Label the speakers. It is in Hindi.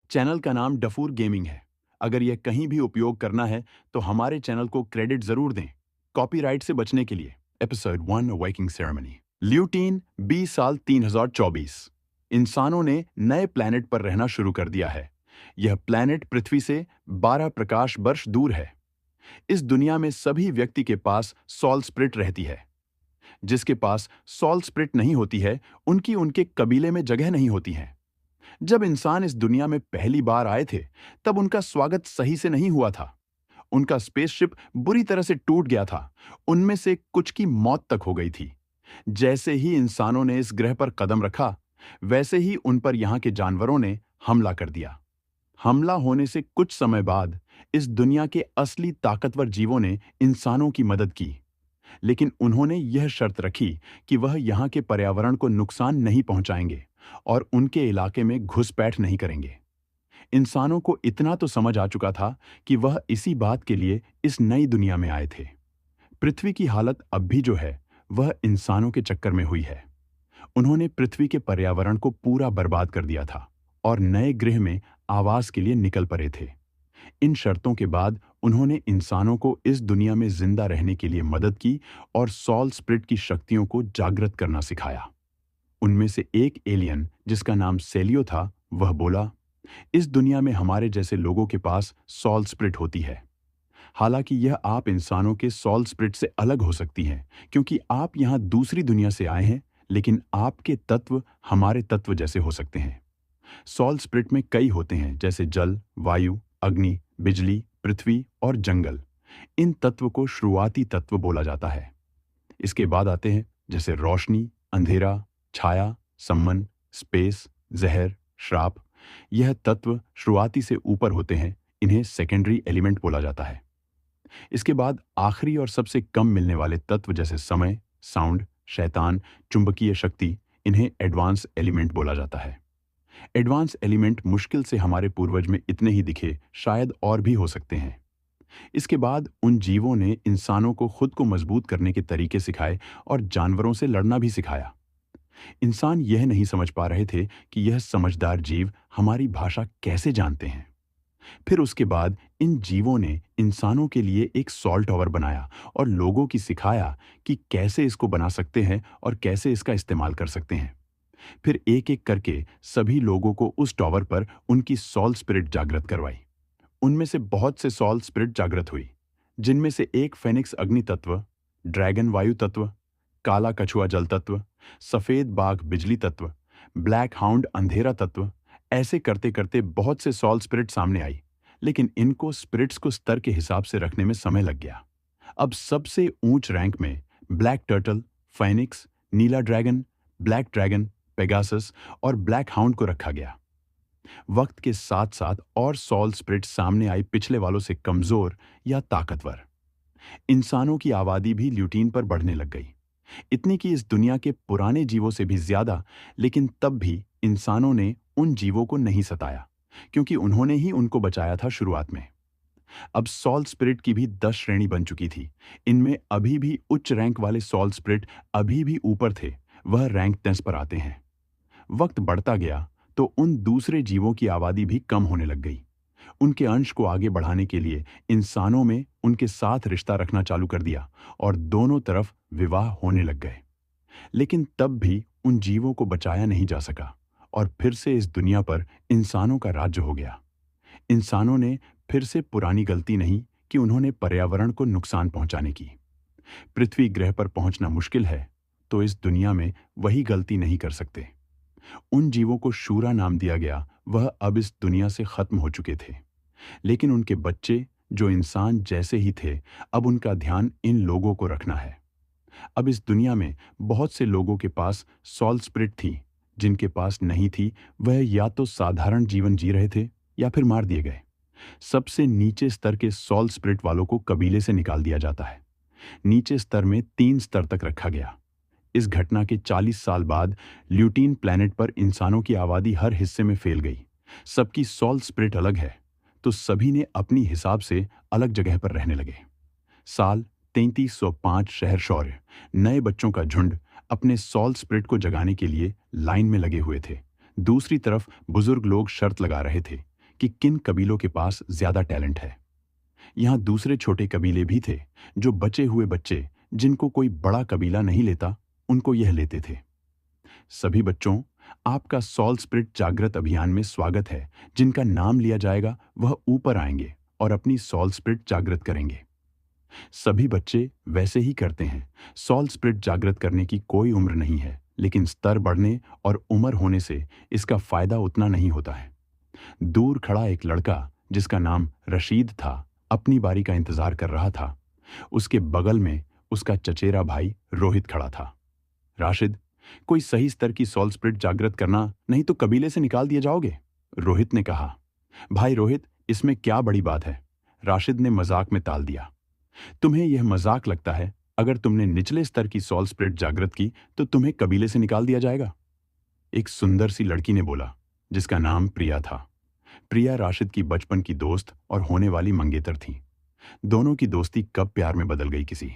Speaker 1: चैनल का नाम डफूर गेमिंग है। अगर यह कहीं भी उपयोग करना है तो हमारे चैनल को क्रेडिट जरूर दें, कॉपीराइट से बचने के लिए। Episode 1 awaking ceremony. ल्यूटीन 20 साल 3024। इंसानों ने नए प्लैनेट पर रहना शुरू कर दिया है। यह प्लैनेट पृथ्वी से 12 प्रकाश वर्ष दूर है। इस दुनिया में सभी व्यक्ति के पास सॉल स्प्रिट रहती है। जिसके पास सॉल स्प्रिट नहीं होती है, उनकी उनके कबीले में जगह नहीं होती है। जब इंसान इस दुनिया में पहली बार आए थे, तब उनका स्वागत सही से नहीं हुआ था। उनका स्पेसशिप बुरी तरह से टूट गया था। उनमें से कुछ की मौत तक हो गई थी। जैसे ही इंसानों ने इस ग्रह पर कदम रखा, वैसे ही उन पर यहाँ के जानवरों ने हमला कर दिया। हमला होने से कुछ समय बाद इस दुनिया के असली ताकतवर जीवों ने इंसानों की मदद की, लेकिन उन्होंने यह शर्त रखी कि वह यहाँ के पर्यावरण को नुकसान नहीं पहुंचाएंगे और उनके इलाके में घुसपैठ नहीं करेंगे। इंसानों को इतना तो समझ आ चुका था कि वह इसी बात के लिए इस नई दुनिया में आए थे। पृथ्वी की हालत अब भी जो है, वह इंसानों के चक्कर में हुई है। उन्होंने पृथ्वी के पर्यावरण को पूरा बर्बाद कर दिया था और नए ग्रह में आवास के लिए निकल पड़े थे। इन शर्तों के बाद उन्होंने इंसानों को इस दुनिया में जिंदा रहने के लिए मदद की और सॉल स्प्रिट की शक्तियों को जागृत करना सिखाया। उनमें से एक एलियन, जिसका नाम सेलियो था, वह बोला, इस दुनिया में हमारे जैसे लोगों के पास सॉल स्प्रिट होती है। हालांकि यह आप इंसानों के सॉल स्प्रिट से अलग हो सकती है, क्योंकि आप यहाँ दूसरी दुनिया से आए हैं, लेकिन आपके तत्व हमारे तत्व जैसे हो सकते हैं। सॉल स्प्रिट में कई होते हैं, जैसे जल, वायु, अग्नि, बिजली, पृथ्वी और जंगल। इन तत्व को शुरुआती तत्व बोला जाता है। इसके बाद आते हैं जैसे रोशनी, अंधेरा, छाया, सम्मन, स्पेस, जहर, श्राप। यह तत्व शुरुआती से ऊपर होते हैं, इन्हें सेकेंडरी एलिमेंट बोला जाता है। इसके बाद आखिरी और सबसे कम मिलने वाले तत्व जैसे समय, साउंड, शैतान, चुंबकीय शक्ति, इन्हें एडवांस एलिमेंट बोला जाता है। एडवांस एलिमेंट मुश्किल से हमारे पूर्वज में इतने ही दिखे, शायद और भी हो सकते हैं। इसके बाद उन जीवों ने इंसानों को खुद को मजबूत करने के तरीके सिखाए और जानवरों से लड़ना भी सिखाया। इंसान यह नहीं समझ पा रहे थे कि यह समझदार जीव हमारी भाषा कैसे जानते हैं। फिर उसके बाद इन जीवों ने इंसानों के लिए एक सॉल टॉवर बनाया और लोगों की सिखाया कि कैसे इसको बना सकते हैं और कैसे इसका इस्तेमाल कर सकते हैं। फिर एक एक करके सभी लोगों को उस टॉवर पर उनकी सॉल स्पिरिट जागृत करवाई। उनमें से बहुत से सॉल स्पिरिट जागृत हुई, जिनमें से एक फेनिक्स अग्नि तत्व, ड्रैगन वायु तत्व, काला कछुआ जल तत्व, सफेद बाघ बिजली तत्व, ब्लैक हाउंड अंधेरा तत्व। ऐसे करते करते बहुत से सॉल स्पिरिट सामने आई, लेकिन इनको स्पिरिट्स को स्तर के हिसाब से रखने में समय लग गया। अब सबसे ऊंच रैंक में ब्लैक टर्टल, फेनिक्स, नीला ड्रैगन, ब्लैक ड्रैगन, पेगासस और ब्लैक हाउंड को रखा गया। वक्त के साथ साथ और सॉल स्पिरिट सामने आई, पिछले वालों से कमजोर या ताकतवर। इंसानों की आबादी भी ल्यूटीन पर बढ़ने लग गई, इतनी कि इस दुनिया के पुराने जीवों से भी ज्यादा। लेकिन तब भी इंसानों ने उन जीवों को नहीं सताया, क्योंकि उन्होंने ही उनको बचाया था शुरुआत में। अब सॉल स्पिरिट की भी 10 श्रेणी बन चुकी थी। इनमें अभी भी उच्च रैंक वाले सॉल स्पिरिट अभी भी ऊपर थे, वह रैंक 10 पर आते हैं। वक्त बढ़ता गया तो उन दूसरे जीवों की आबादी भी कम होने लग गई। उनके अंश को आगे बढ़ाने के लिए इंसानों में उनके साथ रिश्ता रखना चालू कर दिया और दोनों तरफ विवाह होने लग गए। लेकिन तब भी उन जीवों को बचाया नहीं जा सका और फिर से इस दुनिया पर इंसानों का राज्य हो गया। इंसानों ने फिर से पुरानी गलती नहीं कि उन्होंने पर्यावरण को नुकसान पहुंचाने की। पृथ्वी ग्रह पर पहुंचना मुश्किल है, तो इस दुनिया में वही गलती नहीं कर सकते। उन जीवों को शूरा नाम दिया गया, वह अब इस दुनिया से खत्म हो चुके थे। लेकिन उनके बच्चे, जो इंसान जैसे ही थे, अब उनका ध्यान इन लोगों को रखना है। अब इस दुनिया में बहुत से लोगों के पास सॉल स्पिरिट थी। जिनके पास नहीं थी, वह या तो साधारण जीवन जी रहे थे या फिर मार दिए गए। सबसे नीचे स्तर के सॉल स्पिरिट वालों को कबीले से निकाल दिया जाता है। नीचे स्तर में 3 स्तर तक रखा गया। इस घटना के 40 साल बाद ल्यूटीन प्लैनेट पर इंसानों की आबादी हर हिस्से में फैल गई। सबकी सॉल स्पिरिट अलग है, तो सभी ने अपनी हिसाब से अलग जगह पर रहने लगे। साल 3305 शहर शौर्य, नए बच्चों का झुंड अपने सॉल स्पिरिट को जगाने के लिए लाइन में लगे हुए थे। दूसरी तरफ बुजुर्ग लोग शर्त लगा रहे थे कि किन कबीलों के पास ज्यादा टैलेंट है। यहाँ दूसरे छोटे कबीले भी थे जो बचे हुए बच्चे जिनको कोई बड़ा कबीला नहीं लेता, उनको यह लेते थे। सभी बच्चों, आपका सॉल स्प्रिट जागृत अभियान में स्वागत है। जिनका नाम लिया जाएगा वह ऊपर आएंगे और अपनी सॉल स्प्रिट जागृत करेंगे। सभी बच्चे वैसे ही करते हैं। सॉल स्प्रिट जागृत करने की कोई उम्र नहीं है, लेकिन स्तर बढ़ने और उम्र होने से इसका फायदा उतना नहीं होता है। दूर खड़ा एक लड़का जिसका नाम रशीद था, अपनी बारी का इंतजार कर रहा था। उसके बगल में उसका चचेरा भाई रोहित खड़ा था। राशिद, कोई सही स्तर की सॉल स्प्रिट जागृत करना, नहीं तो कबीले से निकाल दिए जाओगे, रोहित ने कहा। भाई रोहित, इसमें क्या बड़ी बात है, राशिद ने मजाक में टाल दिया। तुम्हें यह मजाक लगता है? अगर तुमने निचले स्तर की सॉल स्प्रिट जागृत की तो तुम्हें कबीले से निकाल दिया जाएगा, एक सुंदर सी लड़की ने बोला, जिसका नाम प्रिया था। प्रिया राशिद की बचपन की दोस्त और होने वाली मंगेतर थी। दोनों की दोस्ती कब प्यार में बदल गई किसी